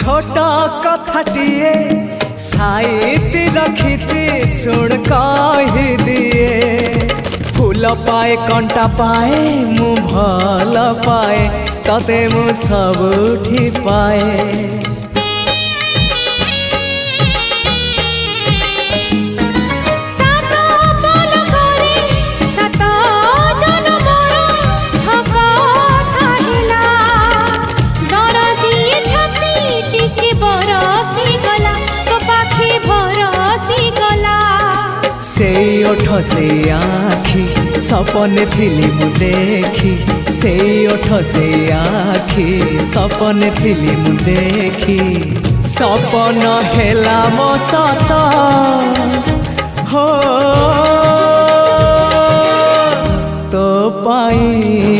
छोट कथाटिए साइती रखिछि सुन कहि दिए फूल पाए कंटा पाए मु भल पाए तते मु सबुठी पाए से ओठ से आखी सपने थिली मु देखी से ओठ से आखी सपने थिली मु देखी सपन हेला मो सत हो तो पाई